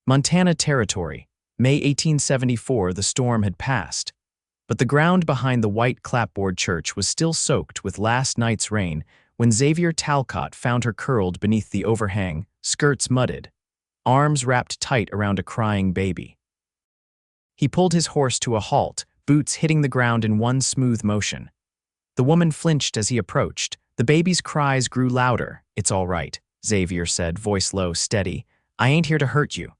Montana Territory, May 1874. The storm had passed, but the ground behind the white clapboard church was still soaked with last night's rain when Xavier Talcott found her curled beneath the overhang, skirts mudded, arms wrapped tight around a crying baby. He pulled his horse to a halt, boots hitting the ground in one smooth motion. The woman flinched as he approached. The baby's cries grew louder. "It's all right," Xavier said, voice low, steady. "I ain't here to hurt you."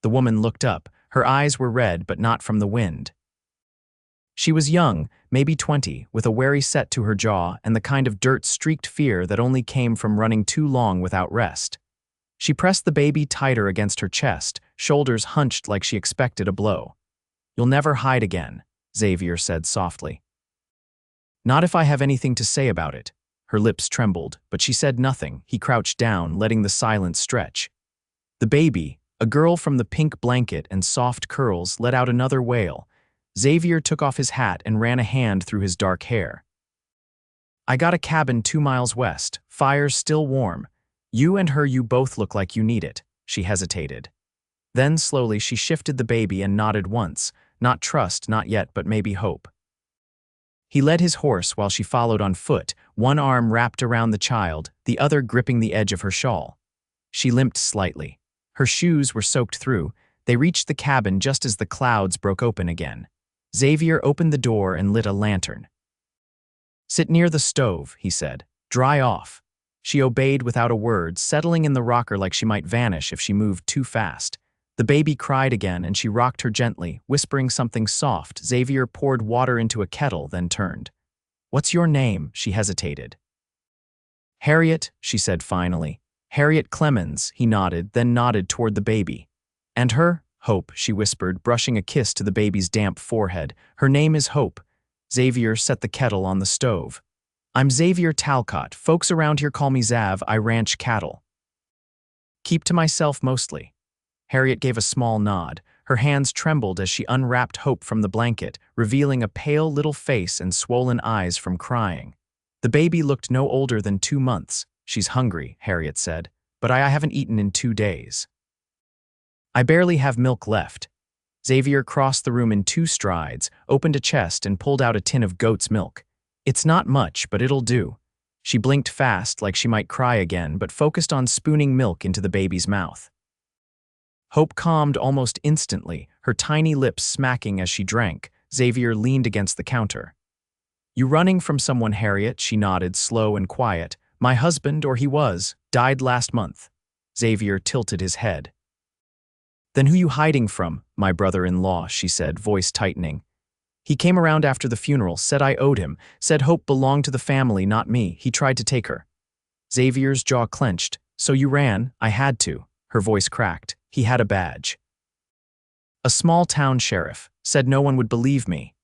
The woman looked up. Her eyes were red, but not from the wind. She was young, maybe 20, with a wary set to her jaw and the kind of dirt-streaked fear that only came from running too long without rest. She pressed the baby tighter against her chest, shoulders hunched like she expected a blow. "You'll never hide again," Xavier said softly. "Not if I have anything to say about it." Her lips trembled, but she said nothing. He crouched down, letting the silence stretch. The baby, a girl from the pink blanket and soft curls, let out another wail. Xavier took off his hat and ran a hand through his dark hair. "I got a cabin 2 miles west. Fire's still warm. You and her, you both look like you need it." She hesitated. Then slowly she shifted the baby and nodded once. Not trust, not yet, but maybe hope. He led his horse while she followed on foot, one arm wrapped around the child, the other gripping the edge of her shawl. She limped slightly. Her shoes were soaked through. They reached the cabin just as the clouds broke open again. Xavier opened the door and lit a lantern. "Sit near the stove," he said. "Dry off." She obeyed without a word, settling in the rocker like she might vanish if she moved too fast. The baby cried again, and she rocked her gently, whispering something soft. Xavier poured water into a kettle, then turned. "What's your name?" She hesitated. "Harriet," she said finally. "Harriet Clemens," he nodded, then nodded toward the baby. "And her?" "Hope," she whispered, brushing a kiss to the baby's damp forehead. "Her name is Hope." Xavier set the kettle on the stove. "I'm Xavier Talcott. Folks around here call me Zav. I ranch cattle. Keep to myself mostly." Harriet gave a small nod. Her hands trembled as she unwrapped Hope from the blanket, revealing a pale little face and swollen eyes from crying. The baby looked no older than 2 months. "She's hungry," Harriet said, "but I haven't eaten in 2 days. I barely have milk left." Xavier crossed the room in 2 strides, opened a chest, and pulled out a tin of goat's milk. "It's not much, but it'll do." She blinked fast, like she might cry again, but focused on spooning milk into the baby's mouth. Hope calmed almost instantly, her tiny lips smacking as she drank. Xavier leaned against the counter. "You running from someone, Harriet?" She nodded, slow and quiet. "My husband, or he was, died last month." Xavier tilted his head. "Then who you hiding from?" "My brother-in-law," she said, voice tightening. "He came around after the funeral, said I owed him, said Hope belonged to the family, not me. He tried to take her." Xavier's jaw clenched. "So you ran?" "I had to." Her voice cracked. "He had a badge. A small-town sheriff. Said no one would believe me."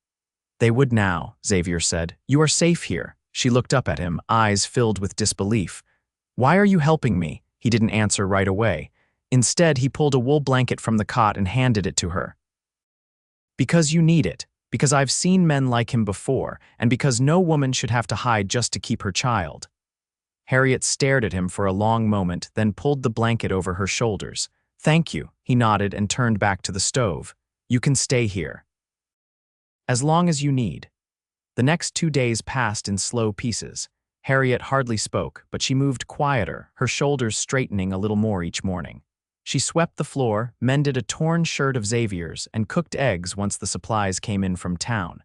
"They would now," Xavier said. "You are safe here." She looked up at him, eyes filled with disbelief. "Why are you helping me?" He didn't answer right away. Instead, he pulled a wool blanket from the cot and handed it to her. "Because you need it. Because I've seen men like him before, and because no woman should have to hide just to keep her child." Harriet stared at him for a long moment, then pulled the blanket over her shoulders. "Thank you," he nodded and turned back to the stove. "You can stay here. As long as you need." The next 2 days passed in slow pieces. Harriet hardly spoke, but she moved quieter, her shoulders straightening a little more each morning. She swept the floor, mended a torn shirt of Xavier's, and cooked eggs once the supplies came in from town.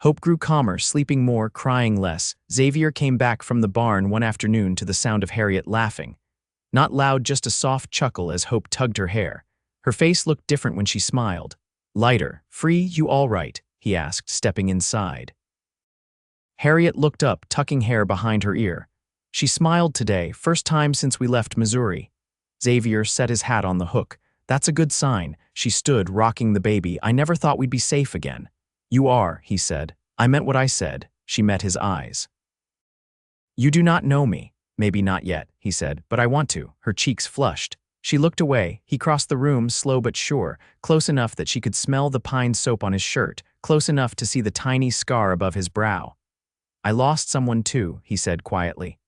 Hope grew calmer, sleeping more, crying less. Xavier came back from the barn one afternoon to the sound of Harriet laughing. Not loud, just a soft chuckle as Hope tugged her hair. Her face looked different when she smiled. "Lighter. Free, you all right?" he asked, stepping inside. Harriet looked up, tucking hair behind her ear. She smiled today, first time since we left Missouri. Xavier set his hat on the hook. "That's a good sign." She stood, rocking the baby. "I never thought we'd be safe again." "You are," he said. "I meant what I said." She met his eyes. "You do not know me." "Maybe not yet," he said, "but I want to." Her cheeks flushed. She looked away. He crossed the room, slow but sure, close enough that she could smell the pine soap on his shirt, close enough to see the tiny scar above his brow. "I lost someone too," he said quietly.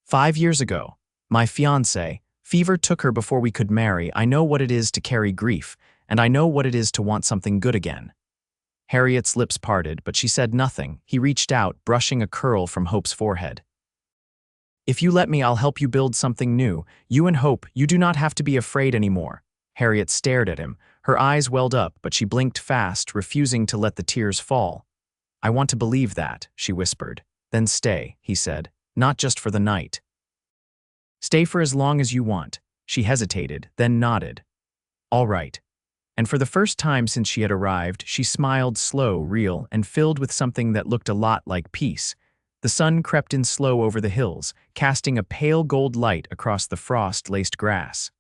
5 years ago. My fiancé, Fever took her before we could marry. I know what it is to carry grief, and I know what it is to want something good again." Harriet's lips parted, but she said nothing. He reached out, brushing a curl from Hope's forehead. "If you let me, I'll help you build something new. You and Hope, you do not have to be afraid anymore." Harriet stared at him. Her eyes welled up, but she blinked fast, refusing to let the tears fall. "I want to believe that," she whispered. "Then stay," he said. "Not just for the night. Stay for as long as you want." She hesitated, then nodded. "All right." And for the first time since she had arrived, she smiled, slow, real, and filled with something that looked a lot like peace. The sun crept in slow over the hills, casting a pale gold light across the frost-laced grass.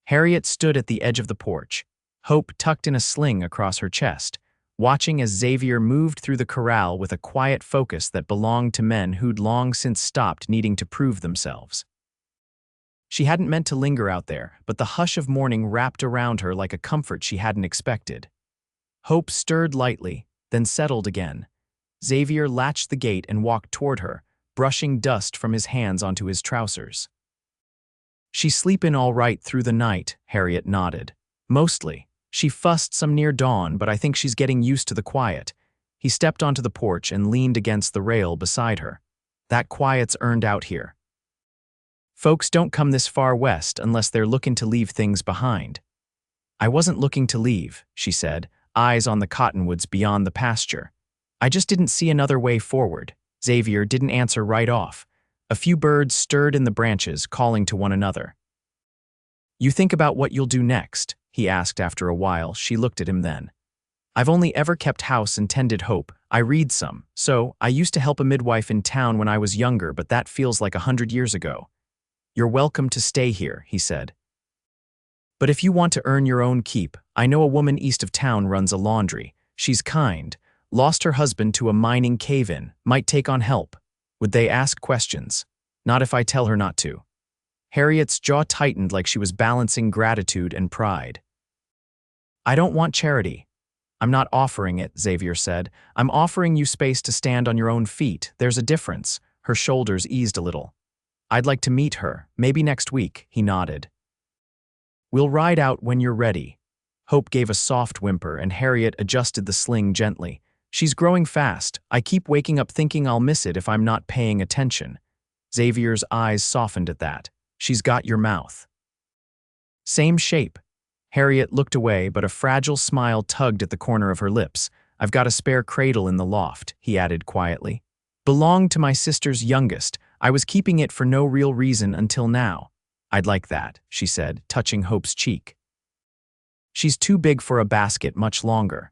Harriet stood at the edge of the porch, Hope tucked in a sling across her chest, watching as Xavier moved through the corral with a quiet focus that belonged to men who'd long since stopped needing to prove themselves. She hadn't meant to linger out there, but the hush of morning wrapped around her like a comfort she hadn't expected. Hope stirred lightly, then settled again. Xavier latched the gate and walked toward her, brushing dust from his hands onto his trousers. "She's sleepin' all right through the night," Harriet nodded. "Mostly. She fussed some near dawn, but I think she's getting used to the quiet." He stepped onto the porch and leaned against the rail beside her. "That quiet's earned out here. Folks don't come this far west unless they're looking to leave things behind." "I wasn't looking to leave," she said, eyes on the cottonwoods beyond the pasture. "I just didn't see another way forward." Xavier didn't answer right off. A few birds stirred in the branches, calling to one another. "You think about what you'll do next?" he asked after a while. She looked at him then. "I've only ever kept house and tended Hope. I read some. So, I used to help a midwife in town when I was younger, but that feels like 100 years ago." "You're welcome to stay here," he said. "But if you want to earn your own keep, I know a woman east of town runs a laundry. She's kind. Lost her husband to a mining cave-in. Might take on help." "Would they ask questions?" "Not if I tell her not to." Harriet's jaw tightened like she was balancing gratitude and pride. "I don't want charity." "I'm not offering it," Xavier said. "I'm offering you space to stand on your own feet. There's a difference." Her shoulders eased a little. "I'd like to meet her, maybe next week," he nodded. "We'll ride out when you're ready." Hope gave a soft whimper and Harriet adjusted the sling gently. "She's growing fast. I keep waking up thinking I'll miss it if I'm not paying attention." Xavier's eyes softened at that. "She's got your mouth." "Same shape." Harriet looked away, but a fragile smile tugged at the corner of her lips. "I've got a spare cradle in the loft," he added quietly. "Belonged to my sister's youngest. I was keeping it for no real reason until now." "I'd like that," she said, touching Hope's cheek. "She's too big for a basket much longer."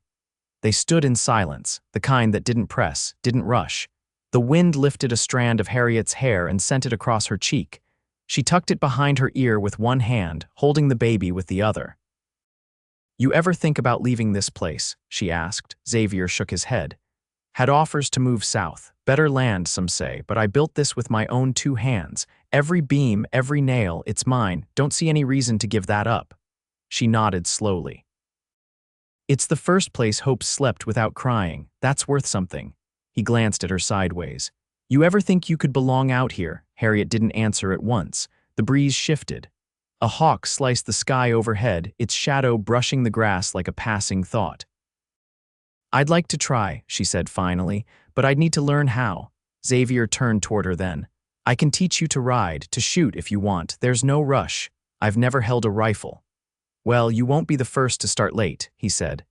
They stood in silence, the kind that didn't press, didn't rush. The wind lifted a strand of Harriet's hair and sent it across her cheek. She tucked it behind her ear with one hand, holding the baby with the other. "You ever think about leaving this place?" she asked. Xavier shook his head. "Had offers to move south. Better land, some say, but I built this with my own 2 hands. Every beam, every nail, it's mine. Don't see any reason to give that up." She nodded slowly. "It's the first place Hope slept without crying. That's worth something." He glanced at her sideways. "You ever think you could belong out here?" Harriet didn't answer at once. The breeze shifted. A hawk sliced the sky overhead, its shadow brushing the grass like a passing thought. "I'd like to try," she said finally, "but I'd need to learn how." Xavier turned toward her then. "I can teach you to ride, to shoot if you want. There's no rush. I've never held a rifle." "Well, you won't be the first to start late," he said.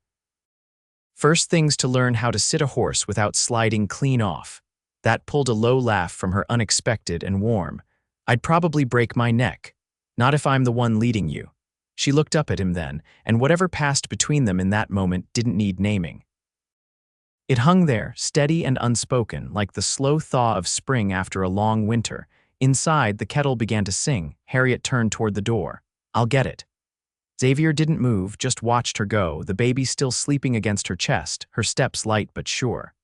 "First thing's to learn how to sit a horse without sliding clean off." That pulled a low laugh from her, unexpected and warm. "I'd probably break my neck. Not if I'm the one leading you." She looked up at him then, and whatever passed between them in that moment didn't need naming. It hung there, steady and unspoken, like the slow thaw of spring after a long winter. Inside, the kettle began to sing. Harriet turned toward the door. "I'll get it." Xavier didn't move, just watched her go, the baby still sleeping against her chest, her steps light but sure.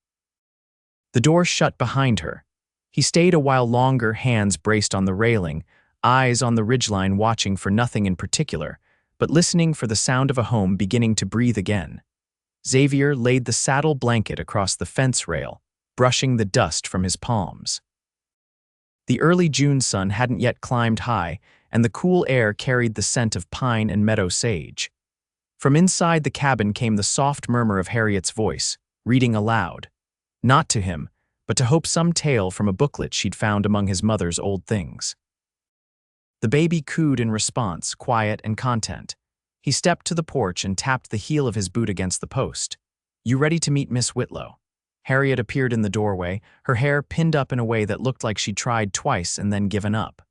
The door shut behind her. He stayed a while longer, hands braced on the railing, eyes on the ridgeline watching for nothing in particular, but listening for the sound of a home beginning to breathe again. Xavier laid the saddle blanket across the fence rail, brushing the dust from his palms. The early June sun hadn't yet climbed high, and the cool air carried the scent of pine and meadow sage. From inside the cabin came the soft murmur of Harriet's voice, reading aloud. Not to him, but to Hope some tale from a booklet she'd found among his mother's old things. The baby cooed in response, quiet and content. He stepped to the porch and tapped the heel of his boot against the post. You ready to meet Miss Whitlow? Harriet appeared in the doorway, her hair pinned up in a way that looked like she'd tried twice and then given up.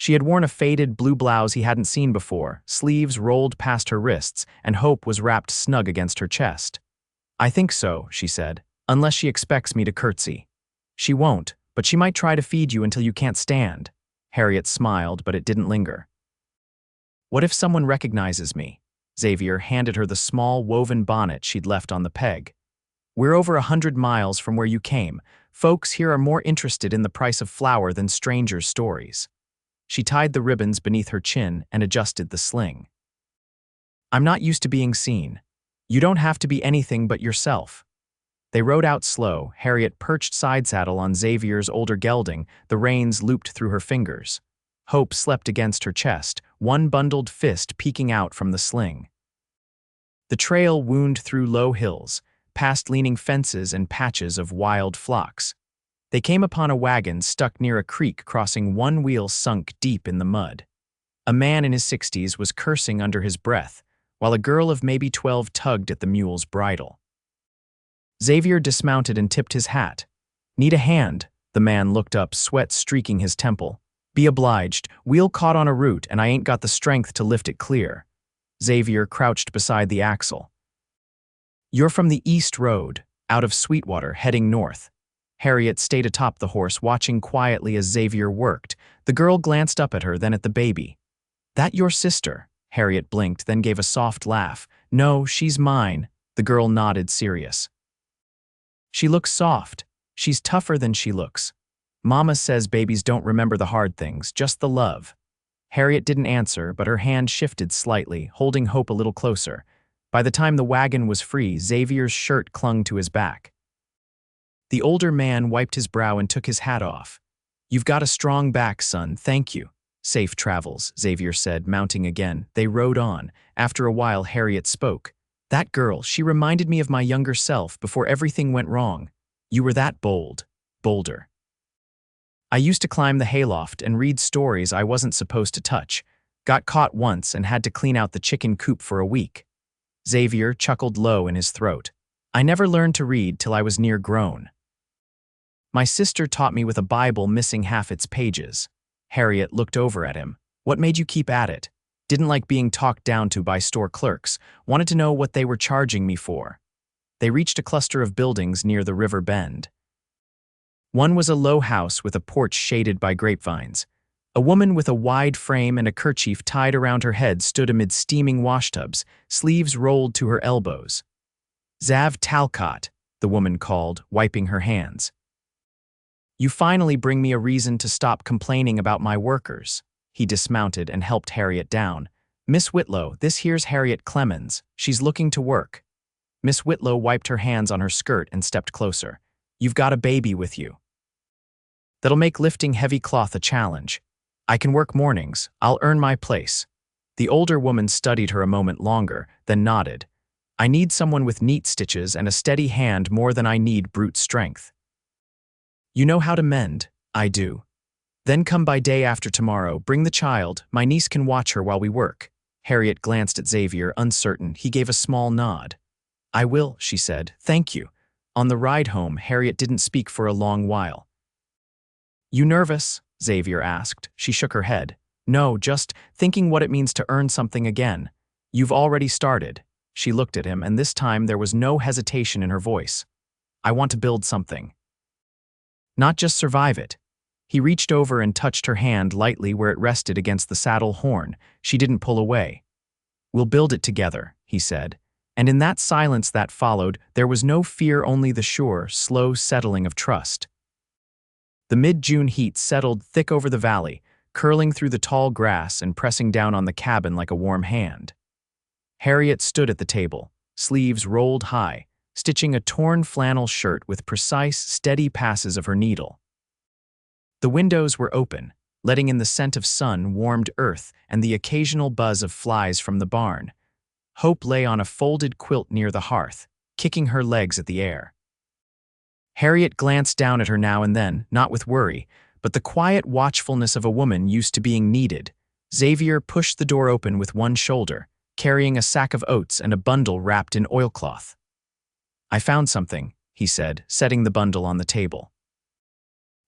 She had worn a faded blue blouse he hadn't seen before, sleeves rolled past her wrists, and Hope was wrapped snug against her chest. I think so, she said, unless she expects me to curtsy. She won't, but she might try to feed you until you can't stand. Harriet smiled, but it didn't linger. What if someone recognizes me? Xavier handed her the small woven bonnet she'd left on the peg. We're over 100 miles from where you came. Folks here are more interested in the price of flour than strangers' stories. She tied the ribbons beneath her chin and adjusted the sling. I'm not used to being seen. You don't have to be anything but yourself. They rode out slow, Harriet perched side saddle on Xavier's older gelding, the reins looped through her fingers. Hope slept against her chest, one bundled fist peeking out from the sling. The trail wound through low hills, past leaning fences and patches of wild phlox. They came upon a wagon stuck near a creek crossing one wheel sunk deep in the mud. A man in his 60s was cursing under his breath, while a girl of maybe 12 tugged at the mule's bridle. Xavier dismounted and tipped his hat. Need a hand? The man looked up, sweat streaking his temple. Be obliged, wheel caught on a root and I ain't got the strength to lift it clear. Xavier crouched beside the axle. You're from the East Road, out of Sweetwater, heading north. Harriet stayed atop the horse, watching quietly as Xavier worked. The girl glanced up at her, then at the baby. That your sister? Harriet blinked, then gave a soft laugh. No, she's mine. The girl nodded, serious. She looks soft. She's tougher than she looks. Mama says babies don't remember the hard things, just the love. Harriet didn't answer, but her hand shifted slightly, holding Hope a little closer. By the time the wagon was free, Xavier's shirt clung to his back. The older man wiped his brow and took his hat off. You've got a strong back, son, thank you. Safe travels, Xavier said, mounting again. They rode on. After a while, Harriet spoke. That girl, she reminded me of my younger self before everything went wrong. You were that bold. Bolder. I used to climb the hayloft and read stories I wasn't supposed to touch. Got caught once and had to clean out the chicken coop for a week. Xavier chuckled low in his throat. I never learned to read till I was near grown. My sister taught me with a Bible missing half its pages. Harriet looked over at him. What made you keep at it? Didn't like being talked down to by store clerks. Wanted to know what they were charging me for. They reached a cluster of buildings near the river bend. One was a low house with a porch shaded by grapevines. A woman with a wide frame and a kerchief tied around her head stood amid steaming washtubs, sleeves rolled to her elbows. Xavier Talcott, the woman called, wiping her hands. You finally bring me a reason to stop complaining about my workers. He dismounted and helped Harriet down. Miss Whitlow, this here's Harriet Clemens. She's looking to work. Miss Whitlow wiped her hands on her skirt and stepped closer. You've got a baby with you. That'll make lifting heavy cloth a challenge. I can work mornings. I'll earn my place. The older woman studied her a moment longer, then nodded. I need someone with neat stitches and a steady hand more than I need brute strength. You know how to mend. I do. Then come by day after tomorrow. Bring the child. My niece can watch her while we work. Harriet glanced at Xavier, uncertain. He gave a small nod. I will, she said. Thank you. On the ride home, Harriet didn't speak for a long while. You nervous? Xavier asked. She shook her head. No, just thinking what it means to earn something again. You've already started. She looked at him, and this time there was no hesitation in her voice. I want to build something. Not just survive it. He reached over and touched her hand lightly where it rested against the saddle horn. She didn't pull away. We'll build it together, he said. And in that silence that followed, there was no fear, only the sure, slow settling of trust. The mid-June heat settled thick over the valley, curling through the tall grass and pressing down on the cabin like a warm hand. Harriet stood at the table, sleeves rolled high, stitching a torn flannel shirt with precise, steady passes of her needle. The windows were open, letting in the scent of sun-warmed earth and the occasional buzz of flies from the barn. Hope lay on a folded quilt near the hearth, kicking her legs at the air. Harriet glanced down at her now and then, not with worry, but the quiet watchfulness of a woman used to being needed. Xavier pushed the door open with one shoulder, carrying a sack of oats and a bundle wrapped in oilcloth. "I found something," he said, setting the bundle on the table.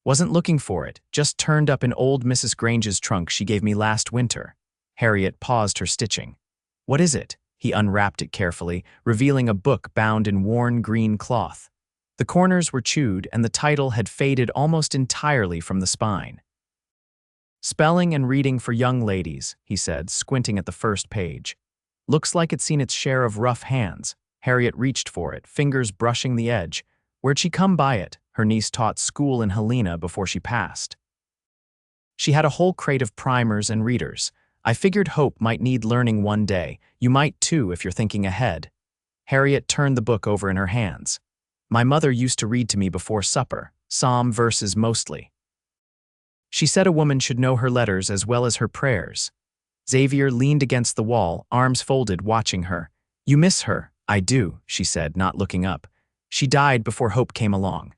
"Wasn't looking for it, just turned up in old Mrs. Grange's trunk she gave me last winter." Harriet paused her stitching. "What is it?" He unwrapped it carefully, revealing a book bound in worn green cloth. The corners were chewed and the title had faded almost entirely from the spine. "Spelling and Reading for Young Ladies," he said, squinting at the first page. "Looks like it's seen its share of rough hands." Harriet reached for it, fingers brushing the edge. Where'd she come by it? Her niece taught school in Helena before she passed. She had a whole crate of primers and readers. "I figured Hope might need learning one day. You might too if you're thinking ahead." Harriet turned the book over in her hands. "My mother used to read to me before supper, psalm verses mostly. She said a woman should know her letters as well as her prayers." Xavier leaned against the wall, arms folded, watching her. "You miss her?" "I do," she said, not looking up. "She died before Hope came along.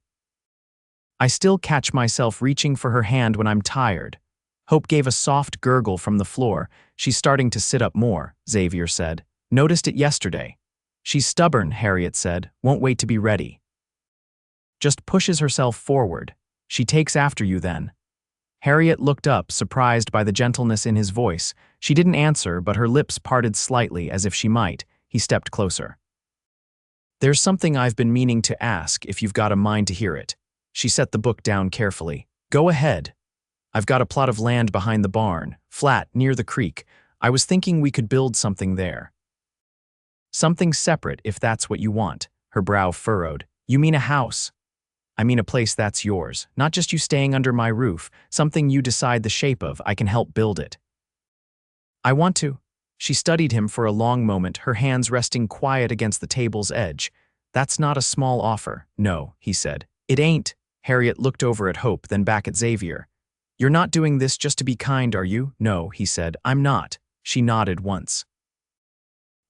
I still catch myself reaching for her hand when I'm tired." Hope gave a soft gurgle from the floor. "She's starting to sit up more," Xavier said. "Noticed it yesterday." "She's stubborn," Harriet said. "Won't wait to be ready. Just pushes herself forward. She takes after you then." Harriet looked up, surprised by the gentleness in his voice. She didn't answer, but her lips parted slightly as if she might. He stepped closer. "There's something I've been meaning to ask, if you've got a mind to hear it." She set the book down carefully. "Go ahead." "I've got a plot of land behind the barn, flat, near the creek. I was thinking we could build something there." "Something separate, if that's what you want." Her brow furrowed. "You mean a house?" "I mean a place that's yours, not just you staying under my roof, something you decide the shape of. I can help build it." "I want to." She studied him for a long moment, her hands resting quiet against the table's edge. "That's not a small offer." "No," he said. "It ain't." Harriet looked over at Hope, then back at Xavier. "You're not doing this just to be kind, are you?" "No," he said. "I'm not." She nodded once.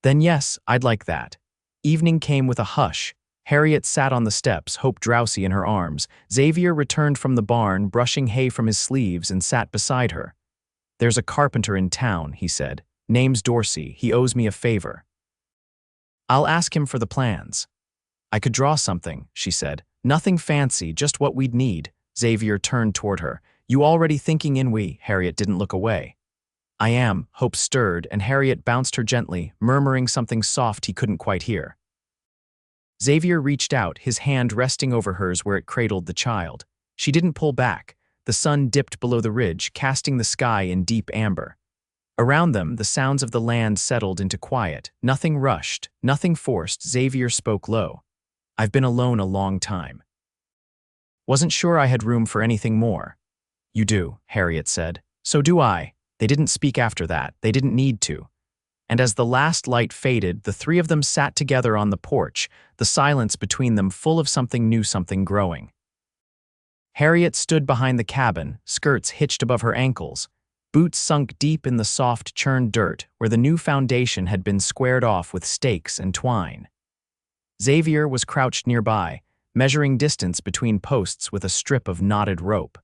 "Then yes, I'd like that." Evening came with a hush. Harriet sat on the steps, Hope drowsy in her arms. Xavier returned from the barn, brushing hay from his sleeves, and sat beside her. "There's a carpenter in town," he said. "Name's Dorsey. He owes me a favor. I'll ask him for the plans." "I could draw something," she said. "Nothing fancy, just what we'd need." Xavier turned toward her. "You already thinking in we?" Harriet didn't look away. "I am." Hope stirred, and Harriet bounced her gently, murmuring something soft he couldn't quite hear. Xavier reached out, his hand resting over hers where it cradled the child. She didn't pull back. The sun dipped below the ridge, casting the sky in deep amber. Around them, the sounds of the land settled into quiet. Nothing rushed, nothing forced. Xavier spoke low. "I've been alone a long time. Wasn't sure I had room for anything more." "You do," Harriet said. "So do I." They didn't speak after that. They didn't need to. And as the last light faded, the three of them sat together on the porch, the silence between them full of something new, something growing. Harriet stood behind the cabin, skirts hitched above her ankles, boots sunk deep in the soft, churned dirt where the new foundation had been squared off with stakes and twine. Xavier was crouched nearby, measuring distance between posts with a strip of knotted rope.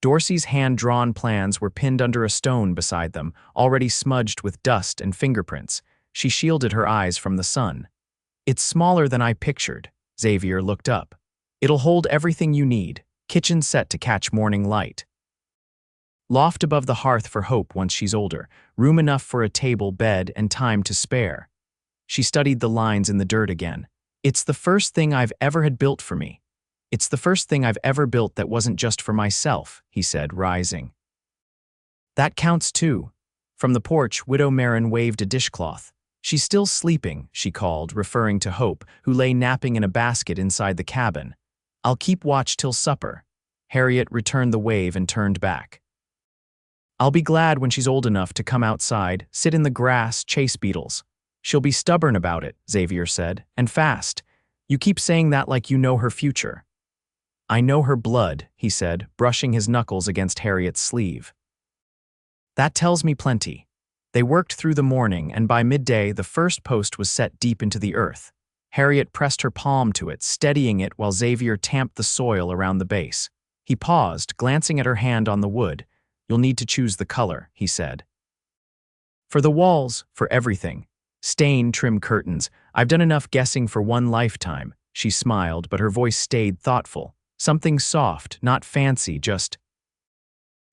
Dorsey's hand-drawn plans were pinned under a stone beside them, already smudged with dust and fingerprints. She shielded her eyes from the sun. "It's smaller than I pictured." Xavier looked up. "It'll hold everything you need. Kitchen set to catch morning light. Loft above the hearth for Hope once she's older. Room enough for a table, bed, and time to spare." She studied the lines in the dirt again. "It's the first thing I've ever had built for me. It's the first thing I've ever built that wasn't just for myself," he said, rising. "That counts too." From the porch, Widow Marin waved a dishcloth. "She's still sleeping," she called, referring to Hope, who lay napping in a basket inside the cabin. "I'll keep watch till supper." Harriet returned the wave and turned back. "I'll be glad when she's old enough to come outside, sit in the grass, chase beetles." "She'll be stubborn about it," Xavier said, "and fast. You keep saying that like you know her future." I know her blood, he said, brushing his knuckles against Harriet's sleeve. That tells me plenty. They worked through the morning, and by midday the first post was set deep into the earth. Harriet pressed her palm to it, steadying it while Xavier tamped the soil around the base. He paused, glancing at her hand on the wood. You'll need to choose the color, he said. For the walls, for everything. Stain, trim curtains. I've done enough guessing for one lifetime. She smiled, but her voice stayed thoughtful. Something soft, not fancy, just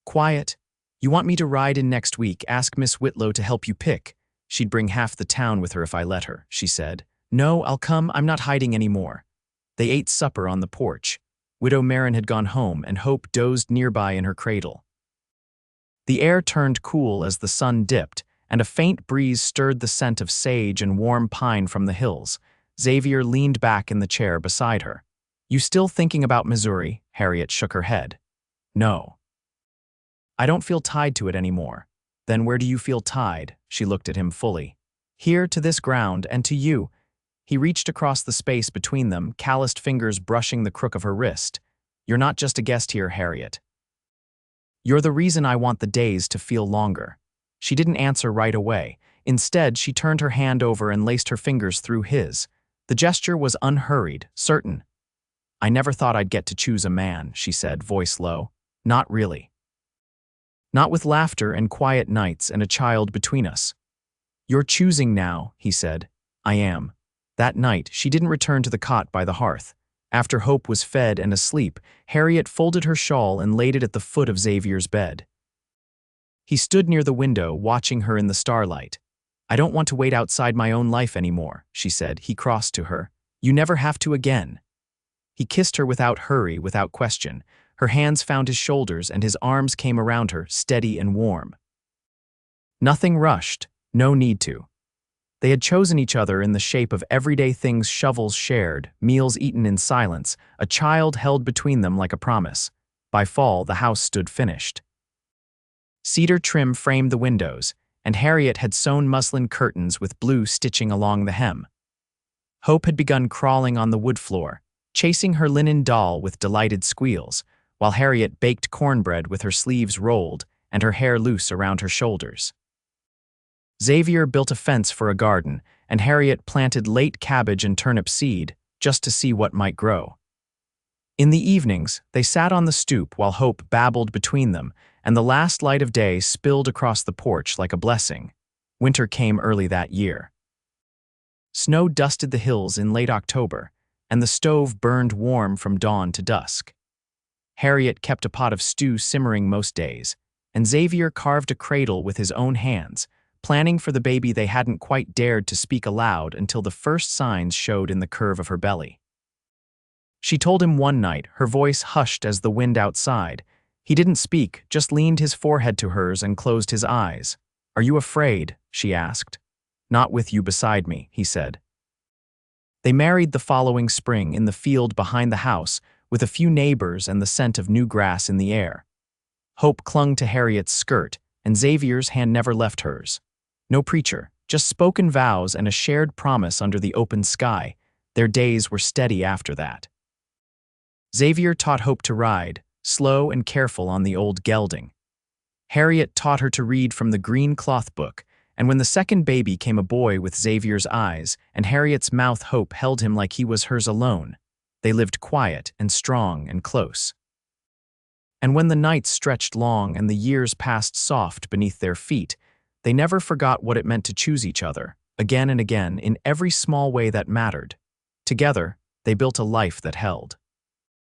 quiet. You want me to ride in next week? Ask Miss Whitlow to help you pick. She'd bring half the town with her if I let her, she said. No, I'll come. I'm not hiding anymore. They ate supper on the porch. Widow Marin had gone home, and Hope dozed nearby in her cradle. The air turned cool as the sun dipped, and a faint breeze stirred the scent of sage and warm pine from the hills. Xavier leaned back in the chair beside her. You still thinking about Missouri? Harriet shook her head. No. I don't feel tied to it anymore. Then where do you feel tied? She looked at him fully. Here, to this ground, and to you. He reached across the space between them, calloused fingers brushing the crook of her wrist. You're not just a guest here, Harriet. You're the reason I want the days to feel longer. She didn't answer right away. Instead, she turned her hand over and laced her fingers through his. The gesture was unhurried, certain. I never thought I'd get to choose a man, she said, voice low. Not really. Not with laughter and quiet nights and a child between us. You're choosing now, he said. I am. That night, she didn't return to the cot by the hearth. After Hope was fed and asleep, Harriet folded her shawl and laid it at the foot of Xavier's bed. He stood near the window, watching her in the starlight. I don't want to wait outside my own life anymore, she said. He crossed to her. You never have to again. He kissed her without hurry, without question. Her hands found his shoulders and his arms came around her, steady and warm. Nothing rushed, no need to. They had chosen each other in the shape of everyday things, shovels shared, meals eaten in silence, a child held between them like a promise. By fall, the house stood finished. Cedar trim framed the windows, and Harriet had sewn muslin curtains with blue stitching along the hem. Hope had begun crawling on the wood floor, chasing her linen doll with delighted squeals, while Harriet baked cornbread with her sleeves rolled and her hair loose around her shoulders. Xavier built a fence for a garden, and Harriet planted late cabbage and turnip seed just to see what might grow. In the evenings, they sat on the stoop while Hope babbled between them, and the last light of day spilled across the porch like a blessing. Winter came early that year. Snow dusted the hills in late October, and the stove burned warm from dawn to dusk. Harriet kept a pot of stew simmering most days, and Xavier carved a cradle with his own hands, planning for the baby they hadn't quite dared to speak aloud until the first signs showed in the curve of her belly. She told him one night, her voice hushed as the wind outside. He didn't speak, just leaned his forehead to hers and closed his eyes. Are you afraid? She asked. Not with you beside me, he said. They married the following spring in the field behind the house, with a few neighbors and the scent of new grass in the air. Hope clung to Harriet's skirt, and Xavier's hand never left hers. No preacher, just spoken vows and a shared promise under the open sky. Their days were steady after that. Xavier taught Hope to ride, slow and careful on the old gelding. Harriet taught her to read from the green cloth book, and when the second baby came a boy with Xavier's eyes and Harriet's mouth, Hope held him like he was hers alone. They lived quiet and strong and close. And when the nights stretched long and the years passed soft beneath their feet, they never forgot what it meant to choose each other, again and again, in every small way that mattered. Together, they built a life that held.